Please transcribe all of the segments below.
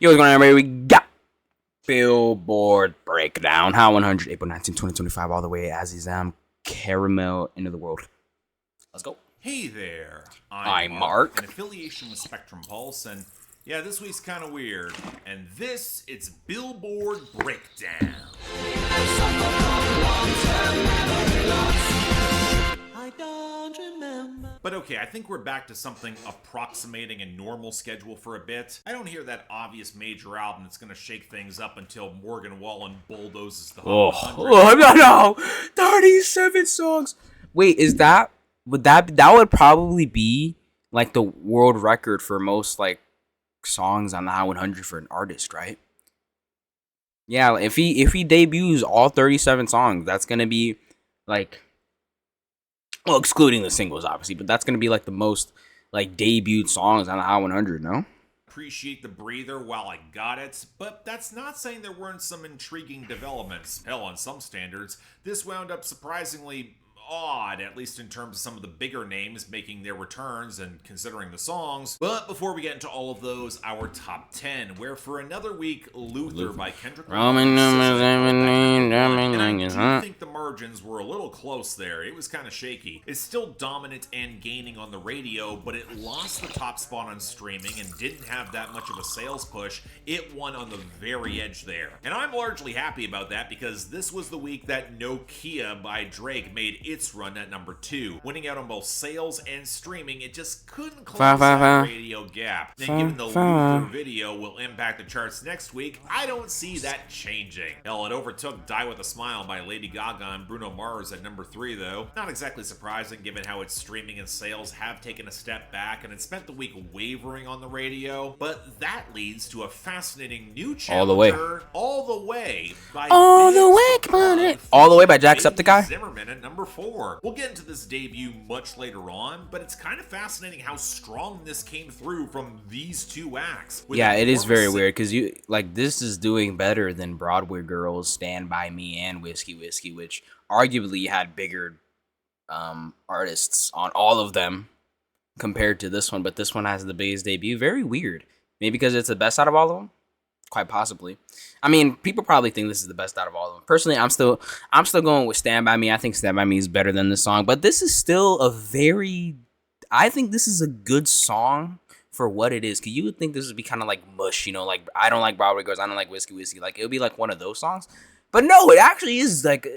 Yo, what's going on, everybody? We got Billboard Breakdown. Hot 100, April 19, 2025, all the way Azizam, Caramel, into the world. Let's go. Hey there, I'm Mark. in affiliation with Spectrum Pulse, and yeah, this week's kind of weird. And this, it's Billboard Breakdown. I don't remember. But okay, I think we're back to something approximating a normal schedule for a bit. I don't hear that obvious major album that's going to shake things up until Morgan Wallen bulldozes the Hot 100. No, 37 songs. Wait, that would probably be like the world record for most like songs on the Hot 100 for an artist, right? Yeah, if he debuts all 37 songs, that's gonna be like, well, excluding the singles, obviously, but that's gonna be like the most like debuted songs on the Hot 100. No. Appreciate the breather while I got it, but that's not saying there weren't some intriguing developments. Hell, on some standards, this wound up surprisingly odd, at least in terms of some of the bigger names making their returns and considering the songs. But before we get into all of those, our top 10, where for another week, Luther by Kendrick Lamar. And I do think the margins were a little close there. It was kind of shaky. It's still dominant and gaining on the radio, but it lost the top spot on streaming and didn't have that much of a sales push. It won on the very edge there. And I'm largely happy about that because this was the week that Nokia by Drake made its run at number 2. Winning out on both sales and streaming, it just couldn't close that radio gap. And given the Luther video will impact the charts next week, I don't see that changing. Hell, it overtook Die With A Smile by Lady Gaga and Bruno Mars at number 3 though. Not exactly surprising given how its streaming and sales have taken a step back and it spent the week wavering on the radio, but that leads to a fascinating new challenger, All the Way by Jacksepticeye. Zimmerman at number 4. We'll get into this debut much later on, but it's kind of fascinating how strong this came through from these two acts. Yeah, it is very weird because this is doing better than Broadway Girls, Stand By Me, and Whiskey Whiskey, which arguably had bigger artists on all of them compared to this one, but this one has the biggest debut. Very weird. Maybe because it's the best out of all of them. Quite possibly. I mean, people probably think this is the best out of all of them. Personally, I'm still going with Stand By Me. I think Stand By Me is better than this song, but this is still I think this is a good song for what it is. Cause you would think this would be kind of like mush, like I don't like Broadway Girls, I don't like Whiskey Whiskey. Like it would be like one of those songs. But no, it actually is like,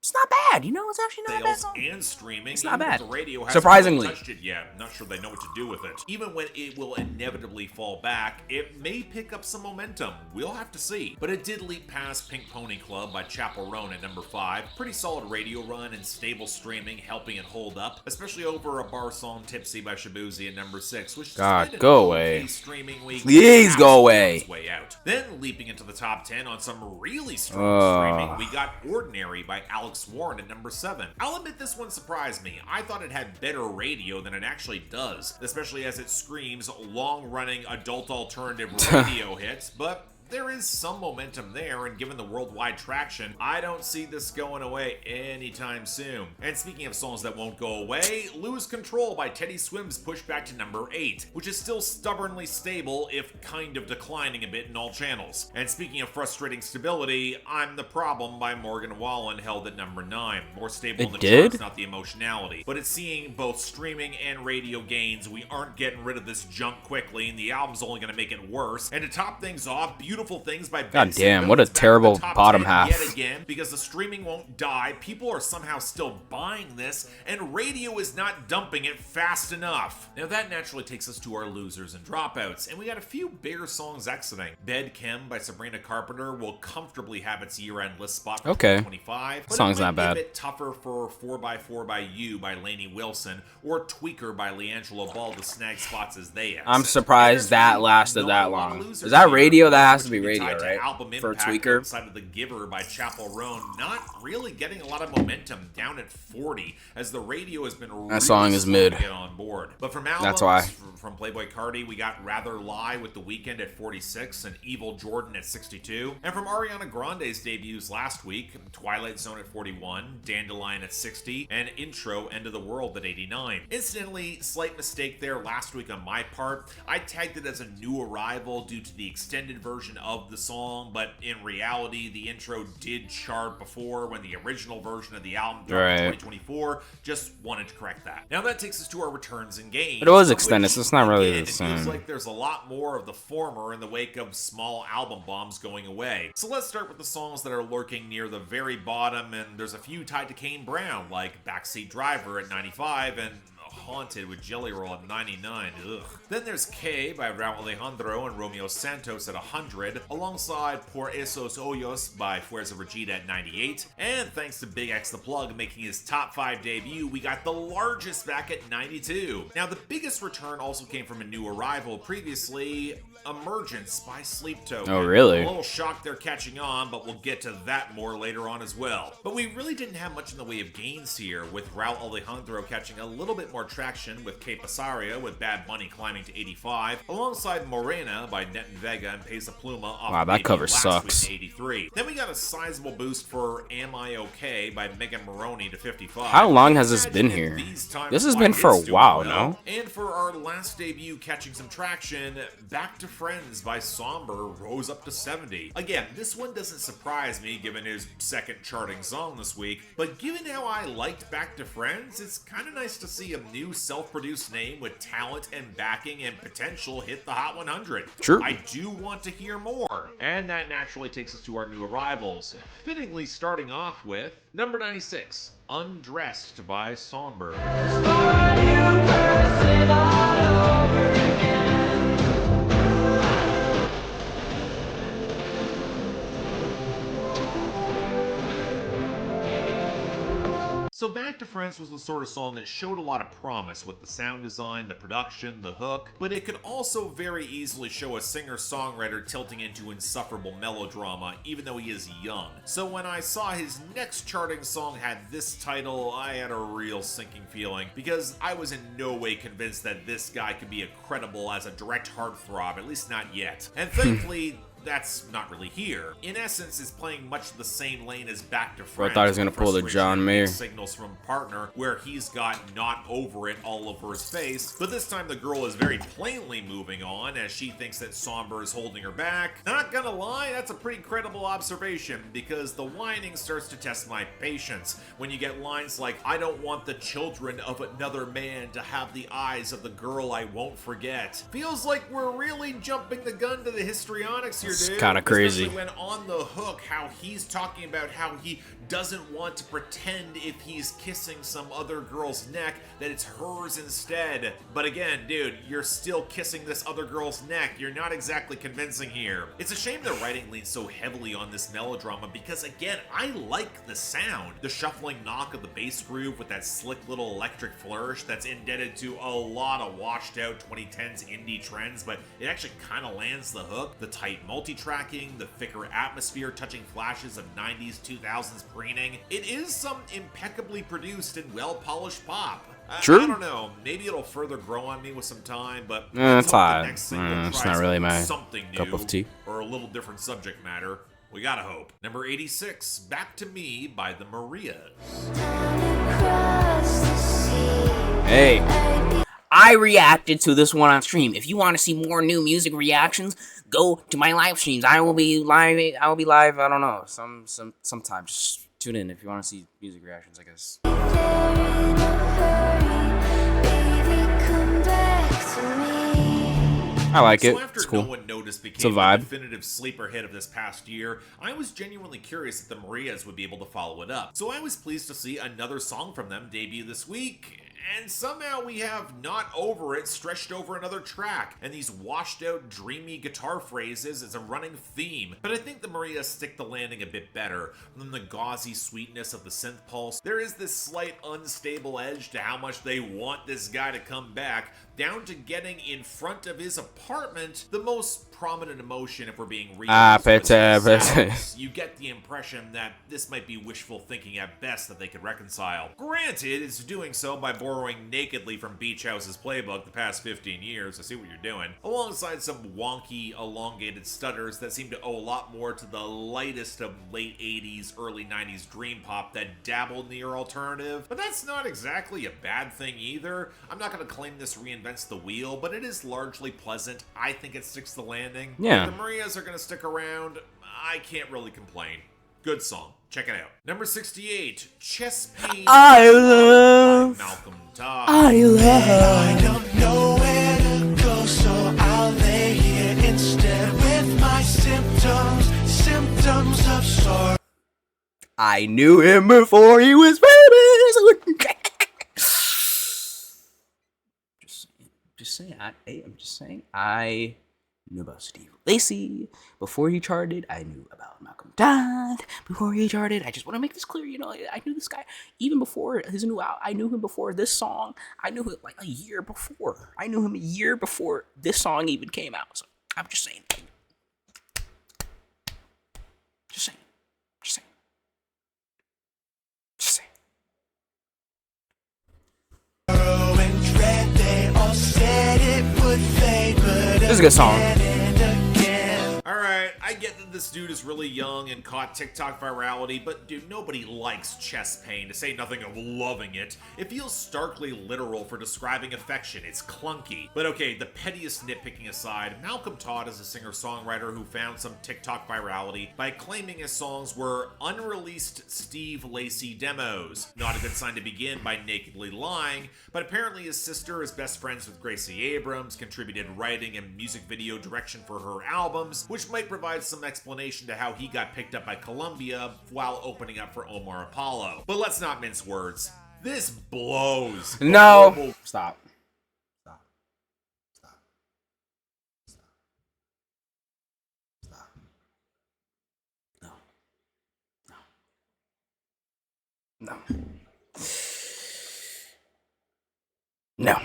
it's not bad. It's actually not a bad song. And streaming. It's not bad. The radio hasn't Surprisingly. touched it yet. I'm not sure they know what to do with it. Even when it will inevitably fall back, it may pick up some momentum. We'll have to see. But it did leap past Pink Pony Club by Chappell Roan at number 5. Pretty solid radio run and stable streaming, helping it hold up, especially over a bar song Tipsy by Shabuzi at number 6, which God, go away. Streaming week. Please go away. Way out. Then leaping into the top 10 on some really strong streaming, we got Ordinary by Alex Warren at number 7. I'll admit this one surprised me. I thought it had better radio than it actually does, especially as it screams long-running adult alternative radio hits, but there is some momentum there, and given the worldwide traction, I don't see this going away anytime soon. And speaking of songs that won't go away, Lose Control by Teddy Swims pushed back to number 8, which is still stubbornly stable, if kind of declining a bit in all channels. And speaking of frustrating stability, I'm the Problem by Morgan Wallen held at number 9. More stable in the charts, not the emotionality. But it's seeing both streaming and radio gains. We aren't getting rid of this junk quickly, and the album's only going to make it worse. And to top things off, Beautiful Things by Ben God damn, what a terrible bottom half. Yet again, because the streaming won't die, people are somehow still buying this, and radio is not dumping it fast enough. Now that naturally takes us to our losers and dropouts, and we got a few bigger songs exiting. Bed Kim by Sabrina Carpenter will comfortably have its year-end list spot for 2025. But song's not bad. A bit tougher for 4x4 by You by Lainey Wilson, or Tweaker by LeAngelo Ball to snag spots as they exit. I'm surprised that lasted that long. Is that radio that has to be largely radio, tied to right? album For impact Tweaker. outside of The Giver by Chappell Roan, not really getting a lot of momentum, down at 40, as the radio has been really song is slow mid. to get on board. But from That's albums, why. from Playboi Carti, we got Rather Lie with The Weeknd at 46 and Evil Jordan at 62. And from Ariana Grande's debuts last week, Twilight Zone at 41, Dandelion at 60, and Intro End of the World at 89. Incidentally, slight mistake there last week on my part. I tagged it as a new arrival due to the extended version of the song, but in reality, the intro did chart before when the original version of the album dropped in 2024. Just wanted to correct that. Now that takes us to our returns and gains. But it was extended, so it's not really Again, the it same. feels like there's a lot more of the former in the wake of small album bombs going away. So let's start with the songs that are lurking near the very bottom, and there's a few tied to Kane Brown, like Backseat Driver at 95 and Haunted with Jelly Roll at 99. Ugh. Then there's K by Raul Alejandro and Romeo Santos at 100, alongside Por Esos Hoyos by Fuerza Regida at 98. And thanks to Big X the Plug making his top 5 debut, we got The Largest back at 92. Now the biggest return also came from a new arrival previously, Emergence by Sleep Token. Oh, really? A little shocked they're catching on, but we'll get to that more later on as well. But we really didn't have much in the way of gains here, with Raul Alejandro catching a little bit more traction with Que Pasaria, with Bad Bunny climbing to 85, alongside Morena by Net and Vega and Pesa Pluma off Wow, that cover last sucks. week to 83. Then we got a sizable boost for Am I Okay by Megan Maroney to 55. How long has this been here? This has been for a while, no? And for our last debut catching some traction, Back to Friends by Somber rose up to 70. Again, this one doesn't surprise me given his second charting song this week, but given how I liked Back to Friends, it's kind of nice to see a new self-produced name with talent and backing and potential hit the Hot 100. True. I do want to hear more. And that naturally takes us to our new arrivals, fittingly starting off with number 96, Undressed by Somber. So Back to Friends was the sort of song that showed a lot of promise with the sound design, the production, the hook, but it could also very easily show a singer-songwriter tilting into insufferable melodrama, even though he is young. So when I saw his next charting song had this title, I had a real sinking feeling, because I was in no way convinced that this guy could be credible as a direct heartthrob, at least not yet. And thankfully, that's not really here. In essence, it's playing much the same lane as Back to Friends. I thought he was gonna pull the John Mayer signals from partner, where he's got not over it all over his face, but this time the girl is very plainly moving on as she thinks that Somber is holding her back. Not gonna lie, that's a pretty credible observation, because the whining starts to test my patience when you get lines like, I don't want the children of another man to have the eyes of the girl I won't forget. Feels like we're really jumping the gun to the histrionics here. It's kind of crazy. Especially when on the hook, how he's talking about how he doesn't want to pretend if he's kissing some other girl's neck that it's hers instead. But again, dude, you're still kissing this other girl's neck. You're not exactly convincing here. It's a shame the writing leans so heavily on this melodrama because, again, I like the sound. The shuffling knock of the bass groove with that slick little electric flourish that's indebted to a lot of washed out 2010s indie trends, but it actually kind of lands the hook. The tight multi-tracking, the thicker atmosphere touching flashes of 90s, 2000s preening. It is some impeccably produced and well-polished pop. True. I don't know. Maybe it'll further grow on me with some time, but It's hot. next single It's tries not really my something new cup of tea. or a little different subject matter. We gotta hope. Number 86, Back to Me by the Marias. Hey, I reacted to this one on stream. If you want to see more new music reactions, go to my live streams. I will be live. I don't know, sometime. Just tune in if you want to see music reactions, I guess. I like it. So after It's cool. No One Noticed a became vibe. the definitive sleeper hit of this past year, I was genuinely curious if the Marias would be able to follow it up. So I was pleased to see another song from them debut this week, And somehow we have Not Over It stretched over another track, and these washed out dreamy guitar phrases is a running theme. But I think the Marias stick the landing a bit better than the gauzy sweetness of the synth pulse. There is this slight unstable edge to how much they want this guy to come back, down to getting in front of his apartment, the most prominent emotion, if we're being real. You get the impression that this might be wishful thinking at best that they could reconcile. Granted, it's doing so by borrowing nakedly from Beach House's playbook the past 15 years, I see what you're doing, alongside some wonky, elongated stutters that seem to owe a lot more to the lightest of late 80s, early 90s dream pop that dabbled near alternative. But that's not exactly a bad thing either. I'm not going to claim this reinvents the wheel, but it is largely pleasant. I think it sticks the landing. Yeah. If the Marias are going to stick around, I can't really complain. Good song. Check it out. Number 68, Chest Pain I love by Malcolm Todd. I love I don't know where to go, so I'll lay here instead with my symptoms of sorrow. I knew him before he was famous. I'm just saying. I knew about Steve Lacy before he charted. I knew about Malcolm Todd before he charted. I just want to make this clear. I knew this guy even before his new album. I knew him before this song. I knew him like a year before. I knew him a year before this song even came out. So I'm just saying. Just saying. This is a good song. Alright, I get that this dude is really young and caught TikTok virality, but dude, nobody likes chest pain, to say nothing of loving it. It feels starkly literal for describing affection. It's clunky. But okay, the pettiest nitpicking aside, Malcolm Todd is a singer-songwriter who found some TikTok virality by claiming his songs were unreleased Steve Lacy demos. Not a good sign to begin by nakedly lying, but apparently his sister is best friends with Gracie Abrams, contributed writing and music video direction for her albums, which might provide some explanation to how he got picked up by Columbia while opening up for Omar Apollo. But let's not mince words. This blows. No. Stop. No.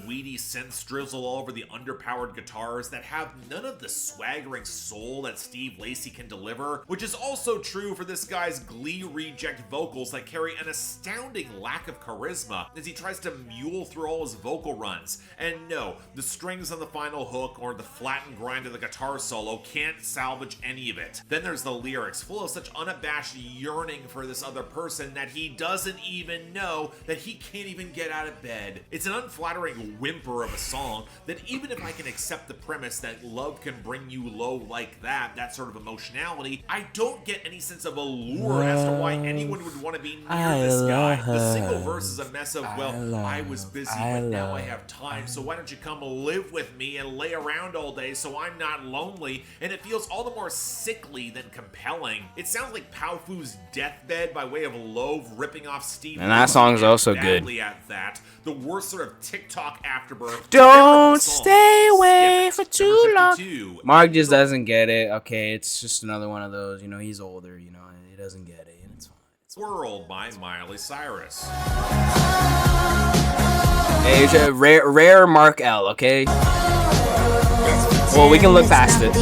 Weedy synths drizzle all over the underpowered guitars that have none of the swaggering soul that Steve Lacy can deliver, which is also true for this guy's Glee reject vocals that carry an astounding lack of charisma as he tries to mule through all his vocal runs. And no, the strings on the final hook or the flattened grind of the guitar solo can't salvage any of it. Then there's the lyrics, full of such unabashed yearning for this other person that he doesn't even know that he can't even get out of bed. It's an unflattering whimper of a song that, even if I can accept the premise that love can bring you low like that sort of emotionality, I don't get any sense of allure as to why anyone would want to be near this guy. The single verse is a mess of, well, I was busy, but now I have time, so why don't you come live with me and lay around all day so I'm not lonely, and it feels all the more sickly than compelling. It sounds like Powfu's Deathbed by way of Loaf ripping off Steve. And that song's also good. At that. The worst sort of TikTok afterbirth. Don't stay away for too long. 52. Mark just doesn't get it. Okay, it's just another one of those. He's older. He doesn't get it, and it's fine. World by Miley Cyrus. Hey, it's a rare Mark L. Okay. Well, we can look past it.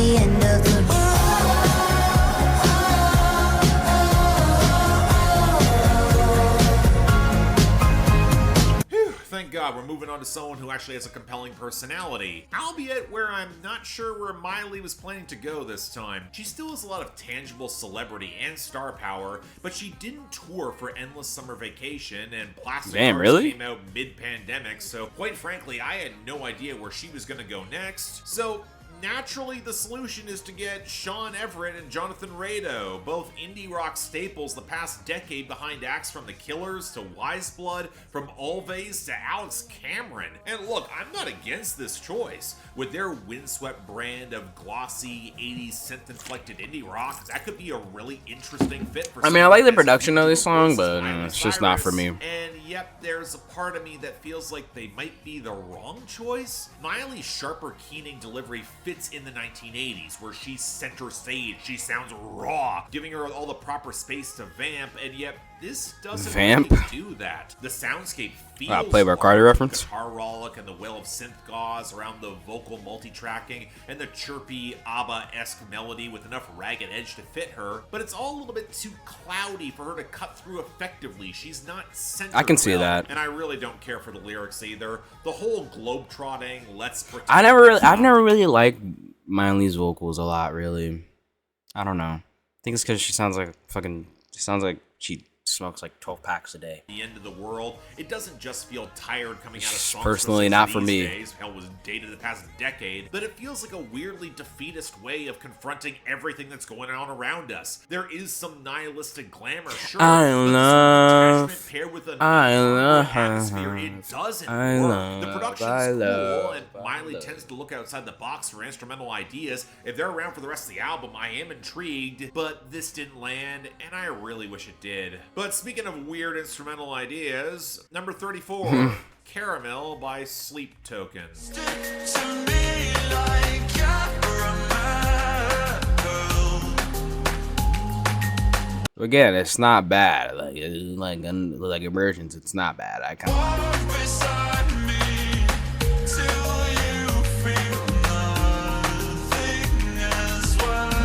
Thank God we're moving on to someone who actually has a compelling personality, albeit where I'm not sure where Miley was planning to go this time. She still has a lot of tangible celebrity and star power, but she didn't tour for Endless Summer Vacation, and Plastic Hearts came out mid-pandemic, so quite frankly, I had no idea where she was going to go next. So naturally the solution is to get Sean Everett and Jonathan Rado, both indie rock staples the past decade behind acts from The Killers to Wise Blood, from Always to Alex Cameron. And look, I'm not against this choice. With their windswept brand of glossy 80s synth-inflected indie rock, that could be a really interesting fit for I mean, I like the production of this song, but it's just not for me. And yep, there's a part of me that feels like they might be the wrong choice. Miley's sharper keening delivery fits in the 1980s, where she's center stage, she sounds raw, giving her all the proper space to vamp, and yet this doesn't Vamp? really do that. The soundscape feels Playboy Cardi reference. guitar rollick and the wail of synth gauze around the vocal multi-tracking and the chirpy ABBA-esque melody with enough ragged edge to fit her, but it's all a little bit too cloudy for her to cut through effectively. She's not centered I can see well, that. and I really don't care for the lyrics either. The whole globe-trotting, let's pretend I've never really liked Miley's vocals a lot, really. I don't know. I think it's because she sounds like she smokes like 12 packs a day. The end of the world. It doesn't just feel tired coming out of songs Personally, not for these me. days. Hell, was dated the past decade, but it feels like a weirdly defeatist way of confronting everything that's going on around us. There is some nihilistic glamour, sure, I but love- detachment paired with an I love- atmosphere, it doesn't I work. love- The production's I cool, love- and I Miley love. tends to look outside the box for instrumental ideas. If they're around for the rest of the album, I am intrigued, but this didn't land, and I really wish it did. But speaking of weird instrumental ideas, number 34, Caramel by Sleep Token. To me like caramel. Again, it's not bad. Like Emergence, it's not bad. I kind of. Walk beside me till you feel nothing as well.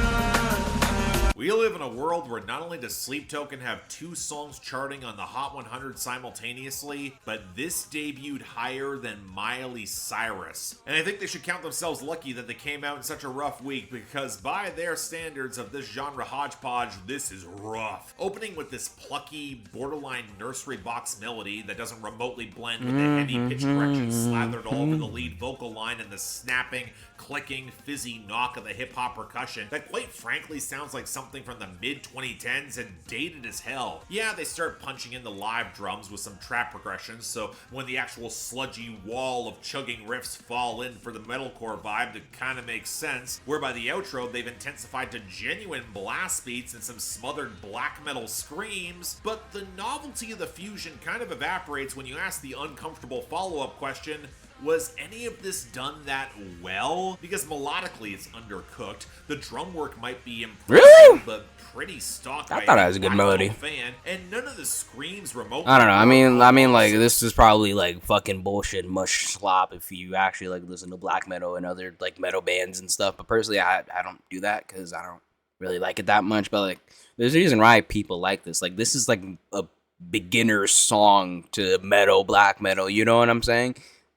We live in a world where not only does Sleep Token have 2 songs charting on the Hot 100 simultaneously, but this debuted higher than Miley Cyrus. And I think they should count themselves lucky that they came out in such a rough week, because by their standards of this genre hodgepodge, this is rough. Opening with this plucky, borderline nursery box melody that doesn't remotely blend with the heavy pitch correction slathered all over the lead vocal line and the snapping, clicking, fizzy knock of the hip-hop percussion that quite frankly sounds like something from the mid-2010s and dated as hell. Yeah, they start punching in the live drums with some trap progressions, so when the actual sludgy wall of chugging riffs fall in for the metalcore vibe, it kind of makes sense, where by the outro they've intensified to genuine blast beats and some smothered black metal screams, but the novelty of the fusion kind of evaporates when you ask the uncomfortable follow-up question, was any of this done that well? Because melodically it's undercooked. The drum work might be impressive, Really? but pretty stock. I thought it was a good Black melody. Metal fan, and none of the screams remotely. I don't know. I mean, like work. this is probably like fucking bullshit, mush slop if you actually like listen to black metal and other like metal bands and stuff. But personally, I don't do that because I don't really like it that much. But like, there's a reason why people like this. Like, this is like a beginner's song to metal, black metal. You know what I'm saying?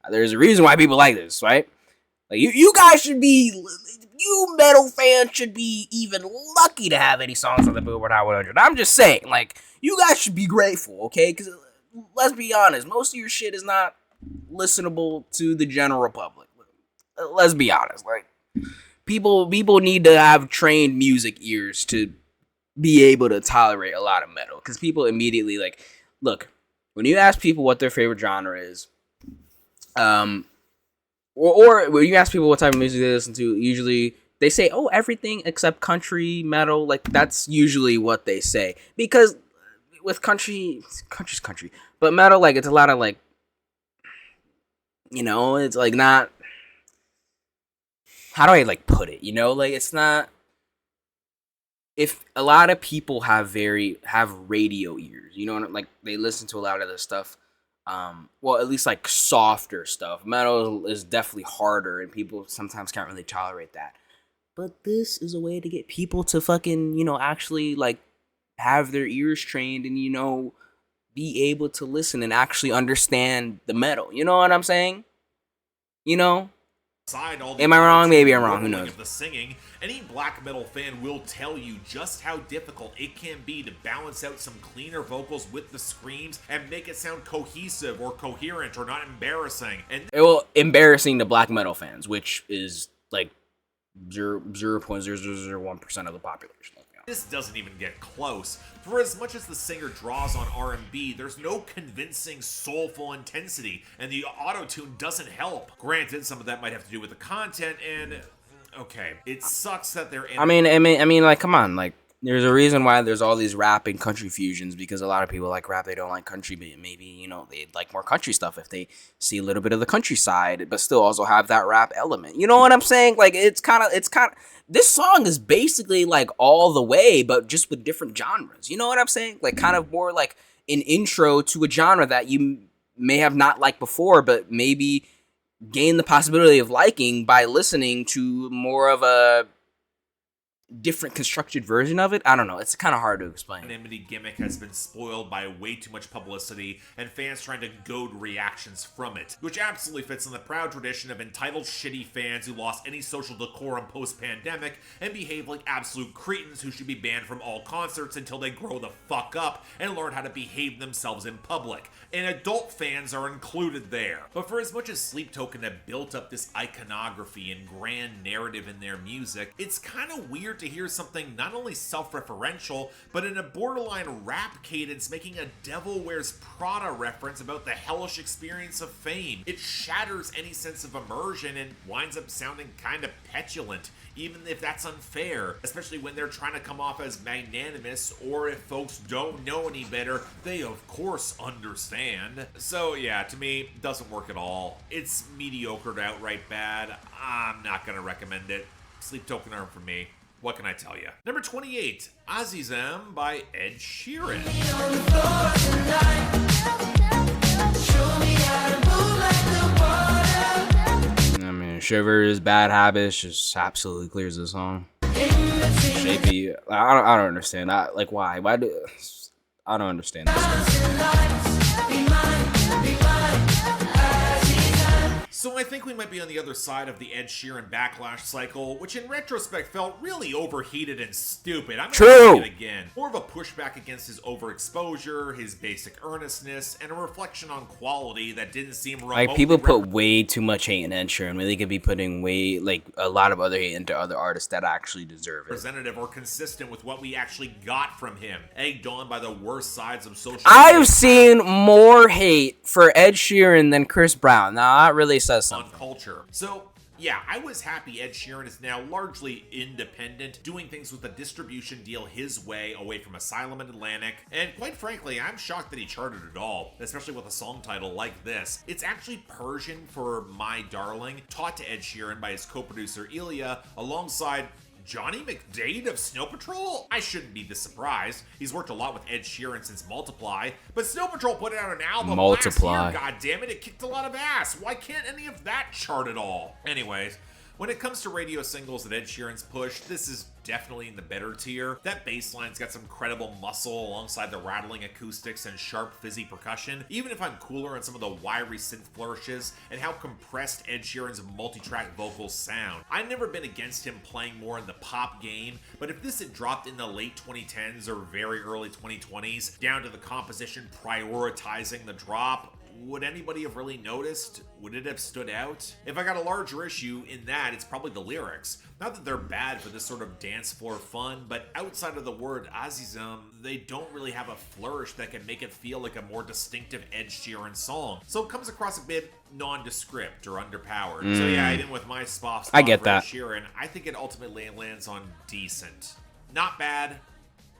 There's a reason why people like this, right? Like, you guys should be, you metal fans should be even lucky to have any songs on the Billboard Hot 100. I'm just saying, like, you guys should be grateful, okay? Because let's be honest, most of your shit is not listenable to the general public. Let's be honest, like, people need to have trained music ears to be able to tolerate a lot of metal. Because people immediately, like, look, when you ask people what their favorite genre is, or when you ask people what type of music they listen to, usually they say, oh, everything except country, metal. Like, that's usually what they say. Because with country's country. But metal, like, it's a lot of, like, you know, it's, like, not... How do I, like, put it? You know, like, it's not... If a lot of people have radio ears, you know, like, they listen to a lot of this stuff... well, at least like softer stuff. Metal is definitely harder, and people sometimes can't really tolerate that. But this is a way to get people to fucking, you know, actually like have their ears trained and, you know, be able to listen and actually understand the metal. You know what I'm saying? You know? Am I wrong? Maybe I'm wrong. Who knows? Of the singing, any black metal fan will tell you just how difficult it can be to balance out some cleaner vocals with the screams and make it sound cohesive or coherent or not embarrassing. And Well, embarrassing to black metal fans, which is like 0.0001% of the population. This doesn't even get close. For as much as the singer draws on R&B, there's no convincing soulful intensity, and the auto-tune doesn't help. Granted, some of that might have to do with the content, and okay, it sucks that they're in. I mean, like, come on, like, there's a reason why there's all these rap and country fusions, because a lot of people like rap, they don't like country, but maybe, you know, they'd like more country stuff if they see a little bit of the countryside, but still also have that rap element. You know what I'm saying? Like, it's kind of, this song is basically like all the way, but just with different genres. You know what I'm saying? Like, kind of more like an intro to a genre that you may have not liked before, but maybe gain the possibility of liking by listening to more of a different constructed version of it. I don't know. It's kind of hard to explain. Anonymity gimmick has been spoiled by way too much publicity and fans trying to goad reactions from it, which absolutely fits in the proud tradition of entitled shitty fans who lost any social decorum post-pandemic and behave like absolute cretins who should be banned from all concerts until they grow the fuck up and learn how to behave themselves in public. And adult fans are included there. But for as much as Sleep Token have built up this iconography and grand narrative in their music, it's kind of weird to hear something not only self-referential, but in a borderline rap cadence making a Devil Wears Prada reference about the hellish experience of fame. It shatters any sense of immersion and winds up sounding kind of petulant, even if that's unfair, especially when they're trying to come off as magnanimous, or if folks don't know any better, they of course understand. So yeah, to me, doesn't work at all. It's mediocre to outright bad. I'm not gonna recommend it. Sleep Token aren't for me. What can I tell you? Number 28, Azizam by Ed Sheeran. I mean, Shivers, Bad Habits just absolutely clears the song. Shapey, I don't understand. Why? Why do? I don't understand this. So I think we might be on the other side of the Ed Sheeran backlash cycle, which in retrospect felt really overheated and stupid. I'm True. gonna say it again. More of a pushback against his overexposure, his basic earnestness, and a reflection on quality that didn't seem remotely... Like, people put way too much hate in Ed Sheeran when they could be putting a lot of other hate into other artists that actually deserve it. Representative or consistent with what we actually got from him, egged on by the worst sides of social media. I've seen more hate for Ed Sheeran than Chris Brown. Now, that really says something. On culture. So, yeah, I was happy Ed Sheeran is now largely independent, doing things with a distribution deal his way away from Asylum and Atlantic, and quite frankly, I'm shocked that he charted at all, especially with a song title like this. It's actually Persian for My Darling, taught to Ed Sheeran by his co-producer Ilya, alongside Johnny McDade of Snow Patrol? I shouldn't be this surprised. He's worked a lot with Ed Sheeran since Multiply, but Snow Patrol put out an album last year, goddammit, it kicked a lot of ass. Why can't any of that chart at all? Anyways, when it comes to radio singles that Ed Sheeran's pushed, this is definitely in the better tier. That bass line's got some credible muscle alongside the rattling acoustics and sharp fizzy percussion, even if I'm cooler on some of the wiry synth flourishes and how compressed Ed Sheeran's multi-track vocals sound. I've never been against him playing more in the pop game, but if this had dropped in the late 2010s or very early 2020s, down to the composition prioritizing the drop, would anybody have really noticed? Would it have stood out? If I got a larger issue in that, it's probably the lyrics. Not that they're bad for this sort of dance floor fun, but outside of the word Azizam, they don't really have a flourish that can make it feel like a more distinctive Ed Sheeran song. So it comes across a bit nondescript or underpowered. So yeah, even with my spot I get for that. Ed Sheeran, I think it ultimately lands on decent. Not bad,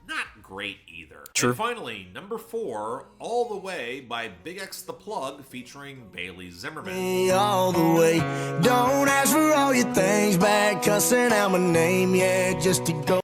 not great either. True. And finally, number 4, All the Way by Big X The Plug featuring Bailey Zimmerman. Hey, all the way. Don't ask for all your things back, cussing out my name, yeah, just to go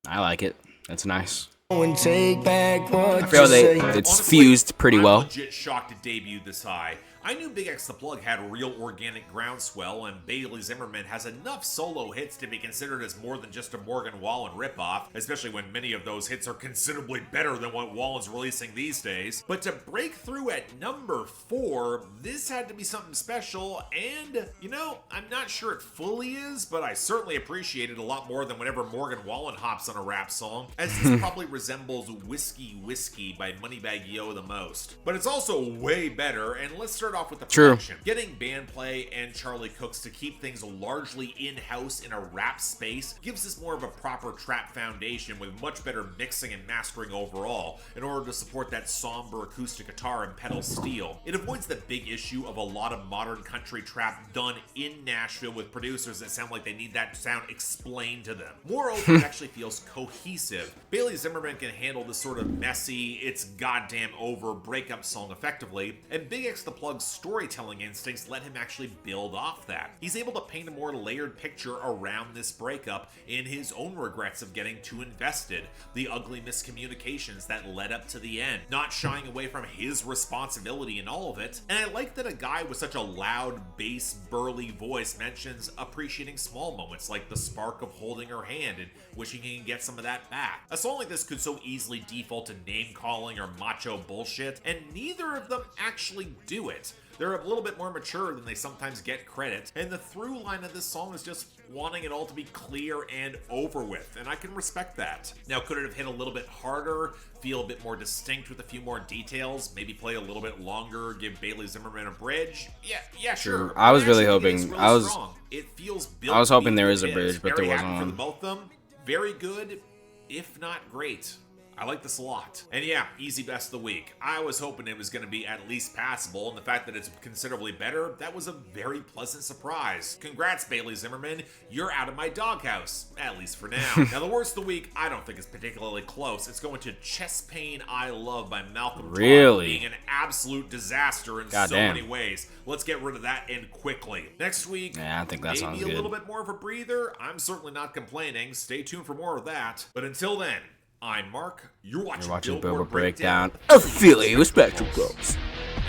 I like it. That's nice. and take back what I feel you say. it's Honestly, fused pretty well. I'm legit shocked it debuted this high. I knew Big X The Plug had real organic groundswell, and Bailey Zimmerman has enough solo hits to be considered as more than just a Morgan Wallen ripoff, especially when many of those hits are considerably better than what Wallen's releasing these days. But to break through at number 4, this had to be something special, and, you know, I'm not sure it fully is, but I certainly appreciate it a lot more than whenever Morgan Wallen hops on a rap song, as this probably resembles Whiskey Whiskey by Moneybagg Yo the most. But it's also way better, and let's start start off with the True. production. Getting Bandplay and Charlie Cooks to keep things largely in-house in a rap space gives us more of a proper trap foundation with much better mixing and mastering overall in order to support that somber acoustic guitar and pedal steel. It avoids the big issue of a lot of modern country trap done in Nashville with producers that sound like they need that sound explained to them. Moreover, it actually feels cohesive. Bailey Zimmerman can handle this sort of messy, it's goddamn over breakup song effectively, and Big X the Plug's storytelling instincts let him actually build off that. He's able to paint a more layered picture around this breakup in his own regrets of getting too invested, the ugly miscommunications that led up to the end, not shying away from his responsibility in all of it. And I like that a guy with such a loud, bass, burly voice mentions appreciating small moments like the spark of holding her hand and wishing he can get some of that back. A song like this could so easily default to name calling or macho bullshit, and neither of them actually do it. They're a little bit more mature than they sometimes get credit, and the through line of this song is just wanting it all to be clear and over with, and I can respect that. Now, could it have hit a little bit harder, feel a bit more distinct with a few more details, maybe play a little bit longer, give Bailey Zimmerman a bridge? Yeah, sure. I was really Actually, hoping, it's really I was strong. It feels built I was hoping to be there what was a it bridge, is. but Very there wasn't happy for one. the both of them. Very good, if not great. I like this a lot. And yeah, easy best of the week. I was hoping it was going to be at least passable, and the fact that it's considerably better, that was a very pleasant surprise. Congrats, Bailey Zimmerman. You're out of my doghouse, at least for now. Now, the worst of the week, I don't think is particularly close. It's going to Chest Pain I Love by Malcolm Todd, Really? being an absolute disaster in so Goddamn. many ways. Let's get rid of that and quickly. Next week, Yeah, I think that sounds maybe a good. little bit more of a breather. I'm certainly not complaining. Stay tuned for more of that. But until then, I'm Mark. You're watching Billboard Breakdown. Affiliate with Spectrum Clubs.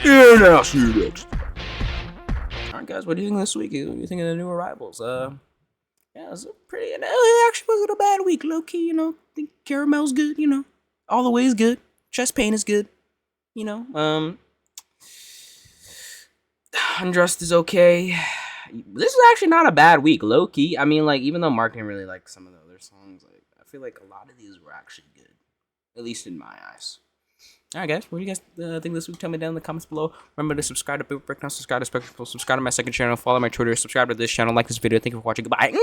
And I'll see you next time. Alright, guys, what do you think this week? What do you think of the new arrivals? Yeah, it was a pretty. It actually wasn't a bad week, low key. I think Caramel's good. All the ways good. Chest Pain is good. Undressed is okay. This is actually not a bad week, low key. I mean, like, even though Mark didn't really like some of the other songs, like, I feel like a lot of these were actually good, at least in my eyes. All right, guys, what do you guys think this week? Tell me down in the comments below. Remember to subscribe to Billboard Breakdown, subscribe to Spectrum, subscribe to my second channel, follow my Twitter, subscribe to this channel, like this video. Thank you for watching. Goodbye.